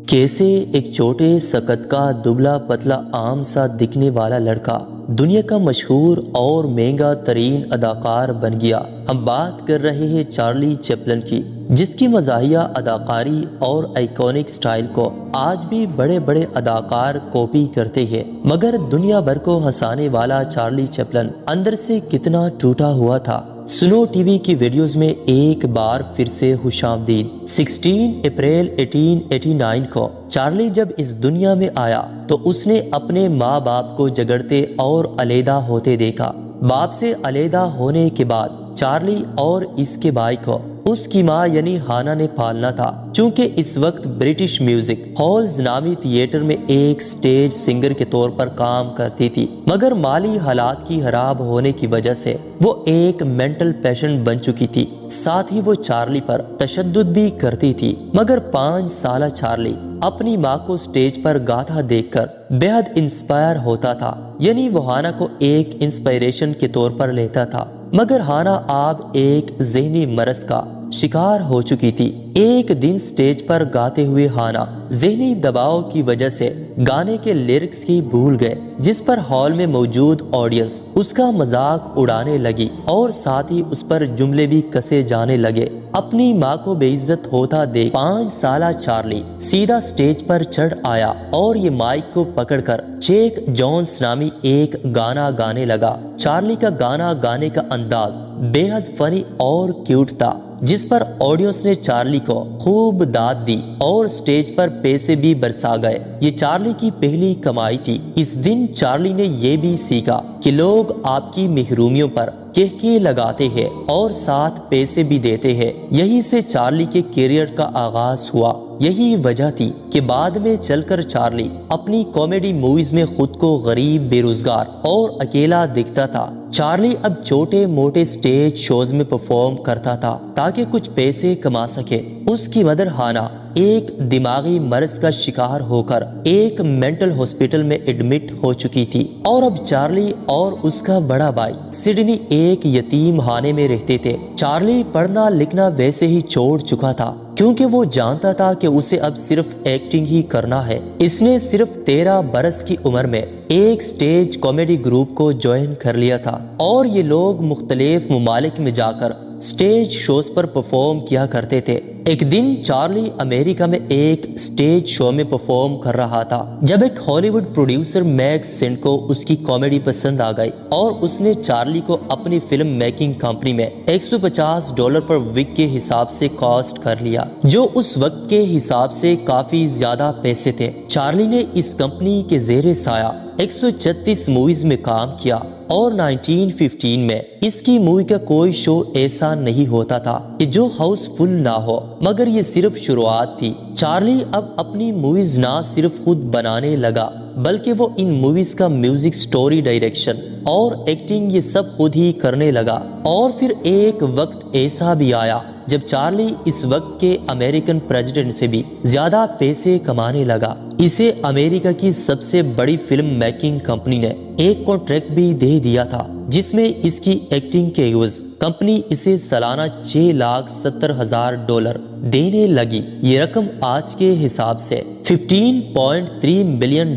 کیسے ایک چھوٹے سکت کا دبلا پتلا عام سا دکھنے والا لڑکا دنیا کا مشہور اور مہنگا ترین اداکار بن گیا۔ ہم بات کر رہے ہیں چارلی چپلن کی، جس کی مزاحیہ اداکاری اور آئیکونک سٹائل کو آج بھی بڑے بڑے اداکار کاپی کرتے ہیں، مگر دنیا بھر کو ہنسانے والا چارلی چپلن اندر سے کتنا ٹوٹا ہوا تھا۔ سنو ٹی وی کی ویڈیوز میں ایک بار پھر سے خوش آمدید۔ 16 اپریل 1889 کو چارلی جب اس دنیا میں آیا تو اس نے اپنے ماں باپ کو جھگڑتے اور علیحدہ ہوتے دیکھا۔ باپ سے علیحدہ ہونے کے بعد چارلی اور اس کے بھائی کو اس کی ماں یعنی ہانا نے پالنا تھا، چونکہ اس وقت برٹش میوزک ہالز نامی تھیٹر میں ایک سٹیج سنگر کے طور پر کام کرتی تھی، مگر مالی حالات کی خراب ہونے کی وجہ سے وہ ایک مینٹل پیشنٹ بن چکی تھی۔ ساتھ ہی وہ چارلی پر تشدد بھی کرتی تھی، مگر 5 سالہ چارلی اپنی ماں کو سٹیج پر گاتا دیکھ کر بے حد انسپائر ہوتا تھا، یعنی وہ ہانا کو ایک انسپائریشن کے طور پر لیتا تھا۔ مگر ہانا اب ایک ذہنی مرض کا شکار ہو چکی تھی۔ ایک دن سٹیج پر گاتے ہوئے ہانا ذہنی دباؤ کی وجہ سے گانے کے لیرکس کی بھول گئے، جس پر ہال میں موجود آڈینس اس کا مذاق اڑانے لگی اور ساتھ ہی اس پر جملے بھی کسے جانے لگے۔ اپنی ماں کو بے عزت ہوتا دیکھ 5 سالہ چارلی سیدھا سٹیج پر چڑھ آیا اور یہ مائک کو پکڑ کر جیک جونز نامی ایک گانا گانے لگا۔ چارلی کا گانا گانے کا انداز بے حد فنی اور کیوٹ تھا، جس پر آڈینس نے چارلی کو خوب داد دی اور سٹیج پر پیسے بھی برسا گئے۔ یہ چارلی کی پہلی کمائی تھی۔ اس دن چارلی نے یہ بھی سیکھا کہ لوگ آپ کی محرومیوں پر کہکے لگاتے ہیں اور ساتھ پیسے بھی دیتے ہیں۔ یہی سے چارلی کے کیریئر کا آغاز ہوا۔ یہی وجہ تھی کہ بعد میں چل کر چارلی اپنی کامیڈی موویز میں خود کو غریب، بے روزگار اور اکیلا دکھتا تھا۔ چارلی اب چھوٹے موٹے سٹیج شوز میں پرفارم کرتا تھا تاکہ کچھ پیسے کما سکے۔ اس کی مدر ہانا ایک دماغی مرض کا شکار ہو کر ایک مینٹل ہاسپٹل میں ایڈمٹ ہو چکی تھی، اور اب چارلی اور اس کا بڑا بھائی سڈنی ایک یتیم خانے میں رہتے تھے۔ چارلی پڑھنا لکھنا ویسے ہی چھوڑ چکا تھا، کیونکہ وہ جانتا تھا کہ اسے اب صرف ایکٹنگ ہی کرنا ہے۔ اس نے صرف 13 برس کی عمر میں ایک سٹیج کامیڈی گروپ کو جوائن کر لیا تھا، اور یہ لوگ مختلف ممالک میں جا کر سٹیج شوز پر پرفارم کیا کرتے تھے۔ ایک دن چارلی امریکہ میں ایک سٹیج شو میں پرفارم کر رہا تھا، جب ایک ہالی ووڈ پروڈیوسر میکس سینٹ کو اس کی کامیڈی پسند آ گئی، اور اس نے چارلی کو اپنی فلم میکنگ کمپنی میں $150 پر ویک کے حساب سے کاسٹ کر لیا، جو اس وقت کے حساب سے کافی زیادہ پیسے تھے۔ چارلی نے اس کمپنی کے زیر سایہ 136 موویز میں کام کیا، اور 1915 میں اس کی مووی کا کوئی شو ایسا نہیں ہوتا تھا کہ جو ہاؤس فل نہ ہو، مگر یہ صرف شروعات تھی۔ چارلی اب اپنی موویز نہ صرف خود بنانے لگا، بلکہ وہ ان موویز کا میوزک، سٹوری ڈائریکشن اور ایکٹنگ یہ سب خود ہی کرنے لگا۔ اور پھر ایک وقت ایسا بھی آیا جب چارلی اس وقت کے امریکن پریزیڈنٹ سے بھی زیادہ پیسے کمانے لگا۔ اسے امریکہ کی سب سے بڑی فلم میکنگ کمپنی نے ایک کانٹریکٹ بھی دے دیا تھا، جس میں اس کی ایکٹنگ کے عوض کمپنی اسے سالانہ $6,70,000 دینے لگی۔ یہ رقم آج کے حساب سے $15.3 ملین،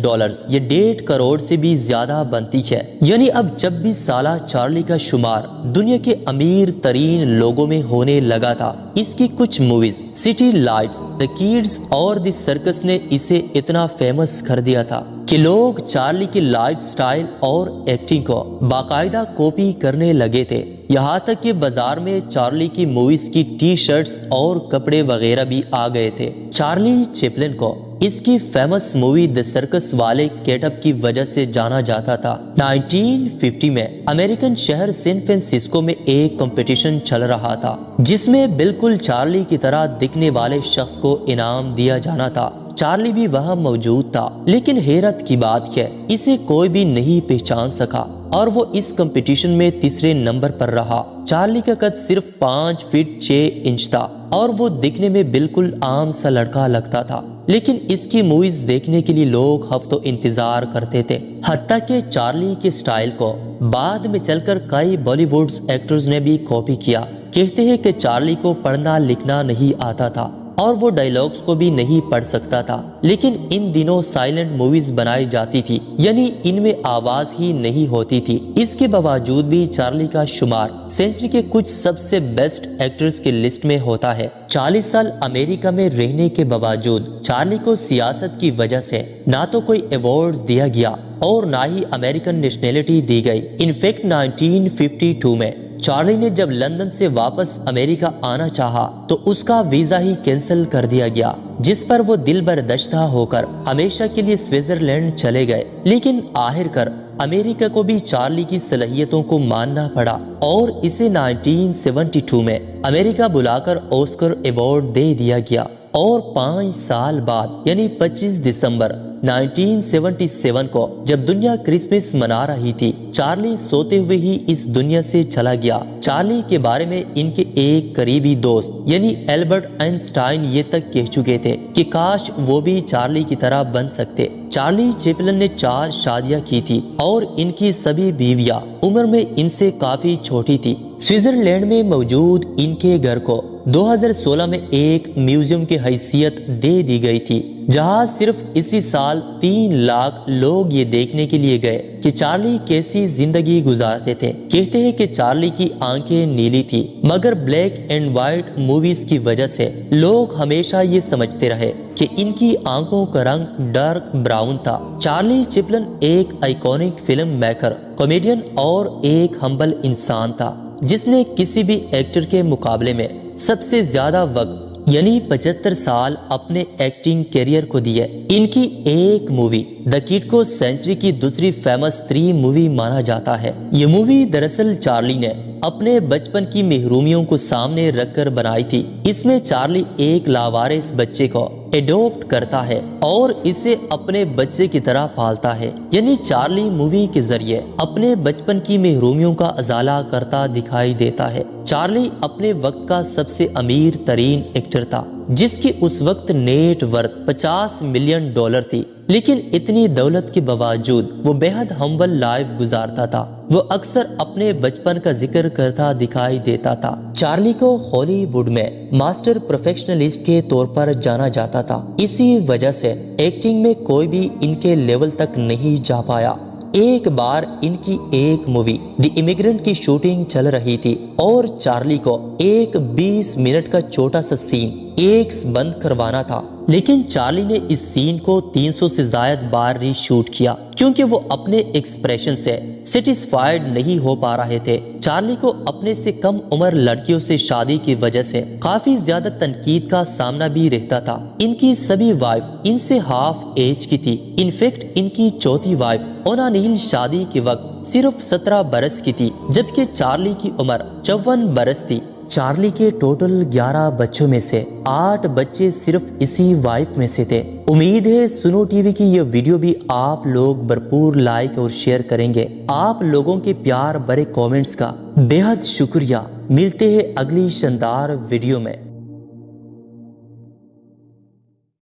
یہ 1.5 کروڑ سے بھی زیادہ بنتی ہے۔ یعنی اب 26 سالہ چارلی کا شمار دنیا کے امیر ترین لوگوں میں ہونے لگا تھا۔ اس کی کچھ موویز سٹی لائٹس، دی کڈز اور دی سرکس نے اسے اتنا فیمس کر دیا تھا کہ لوگ چارلی کی لائف سٹائل اور ایکٹنگ کو باقاعدہ کاپی کرنے لگے تھے۔ یہاں تک کہ بازار میں چارلی کی موویز کی ٹی شرٹس اور کپڑے وغیرہ بھی آ گئے تھے۔ چارلی چپلن کو اس کی فیمس مووی دی سرکس والے گیٹ اپ کی وجہ سے جانا جاتا تھا۔ 1950 میں امریکن شہر سین فرانسسکو میں ایک کمپٹیشن چل رہا تھا، جس میں بالکل چارلی کی طرح دکھنے والے شخص کو انعام دیا جانا تھا۔ چارلی بھی وہاں موجود تھا، لیکن حیرت کی بات ہے اسے کوئی بھی نہیں پہچان سکا، اور وہ اس کمپٹیشن میں تیسرے نمبر پر رہا۔ چارلی کا قد صرف 5 فٹ 6 انچ تھا، اور وہ دکھنے میں بالکل عام سا لڑکا لگتا تھا، لیکن اس کی موویز دیکھنے کے لیے لوگ ہفتوں انتظار کرتے تھے۔ حتیٰ کہ چارلی کے سٹائل کو بعد میں چل کر کئی بالی ووڈ ایکٹرز نے بھی کاپی کیا۔ کہتے ہیں کہ چارلی کو پڑھنا لکھنا نہیں آتا تھا، اور وہ ڈائیلاگز کو بھی نہیں پڑھ سکتا تھا، لیکن ان دنوں سائلنٹ موویز بنائی جاتی تھی، یعنی ان میں آواز ہی نہیں ہوتی تھی۔ اس کے باوجود بھی چارلی کا شمار سینچری کے کچھ سب سے بیسٹ ایکٹرز کی لسٹ میں ہوتا ہے۔ 40 سال امریکہ میں رہنے کے باوجود چارلی کو سیاست کی وجہ سے نہ تو کوئی ایوارڈز دیا گیا اور نہ ہی امریکن نیشنلٹی دی گئی۔ انفیکٹ 1952 میں چارلی نے جب لندن سے واپس امریکہ آنا چاہا تو اس کا ویزا ہی کینسل کر دیا گیا، جس پر وہ دل برداشتہ ہو کر ہمیشہ کے لیے سوئٹزرلینڈ چلے گئے۔ لیکن آخر کار امریکہ کو بھی چارلی کی صلاحیتوں کو ماننا پڑا اور اسے 1972 میں امریکہ بلا کر آسکر ایوارڈ دے دیا گیا، اور 5 سال بعد یعنی 25 دسمبر 1977 کو جب دنیا کرسمس منا رہی تھی، چارلی سوتے ہوئے ہی اس دنیا سے چلا گیا۔ چارلی کے بارے میں ان کے ایک قریبی دوست یعنی البرٹ آئنسٹائن یہ تک کہہ چکے تھے کہ کاش وہ بھی چارلی کی طرح بن سکتے۔ چارلی چیپلن نے 4 شادیاں کی تھی اور ان کی سبھی بیویاں عمر میں ان سے کافی چھوٹی تھی۔ سوئٹزرلینڈ میں موجود ان کے گھر کو 2016 میں ایک میوزیم کی حیثیت دے دی گئی تھی، جہاں صرف اسی سال 3 لاکھ لوگ یہ دیکھنے کے لیے گئے کہ چارلی کیسی زندگی گزارتے تھے۔ کہتے ہیں کہ چارلی کی آنکھیں نیلی تھی، مگر بلیک اینڈ وائٹ موویز کی وجہ سے لوگ ہمیشہ یہ سمجھتے رہے کہ ان کی آنکھوں کا رنگ ڈارک براؤن تھا۔ چارلی چیپلن ایک آئیکونک فلم میکر، کامیڈین اور ایک ہمبل انسان تھا، جس نے کسی بھی ایکٹر کے مقابلے میں سب سے زیادہ وقت یعنی 75 سال اپنے ایکٹنگ کیریئر کو دیے۔ ان کی ایک مووی دی کڈ کو سینچری کی دوسری فیمس 3 مووی مانا جاتا ہے۔ یہ مووی دراصل چارلی نے اپنے بچپن کی محرومیوں کو سامنے رکھ کر بنائی تھی۔ اس میں چارلی ایک لاوارث بچے کو ایڈوپٹ کرتا ہے اور اسے اپنے بچے کی طرح پالتا ہے، یعنی چارلی مووی کے ذریعے اپنے بچپن کی محرومیوں کا ازالہ کرتا دکھائی دیتا ہے۔ چارلی اپنے وقت کا سب سے امیر ترین ایکٹر تھا، جس کی اس وقت نیٹ ورتھ $50 ملین تھی، لیکن اتنی دولت کے باوجود وہ بے حد ہمبل لائف گزارتا تھا۔ وہ اکثر اپنے بچپن کا ذکر کرتا دکھائی دیتا تھا۔ چارلی کو ہالی ووڈ میں ماسٹر پروفیشنلسٹ کے طور پر جانا جاتا تھا، اسی وجہ سے ایکٹنگ میں کوئی بھی ان کے لیول تک نہیں جا پایا۔ ایک بار ان کی ایک مووی دی امیگرینٹ کی شوٹنگ چل رہی تھی اور چارلی کو ایک 20 منٹ کا چھوٹا سا سین ایکس بند کروانا تھا، لیکن چارلی نے اس سین کو 300 سے زائد بار ری شوٹ کیا کیونکہ وہ اپنے ایکسپریشن سے سیٹسفائیڈ نہیں ہو پا رہے تھے۔ چارلی کو اپنے سے کم عمر لڑکیوں سے شادی کی وجہ سے کافی زیادہ تنقید کا سامنا بھی رہتا تھا۔ ان کی سبھی وائف ان سے ہاف ایج کی تھی۔ انفیکٹ ان کی چوتھی وائف اونا نیل شادی کے وقت صرف 17 برس کی تھی، جبکہ چارلی کی عمر 54 برس تھی۔ چارلی کے ٹوٹل 11 بچوں میں سے 8 بچے صرف اسی وائف میں سے تھے۔ امید ہے سنو ٹی وی کی یہ ویڈیو بھی آپ لوگ بھرپور لائک اور شیئر کریں گے۔ آپ لوگوں کے پیار بھرے کومنٹس کا بے حد شکریہ۔ ملتے ہیں اگلی شاندار ویڈیو میں۔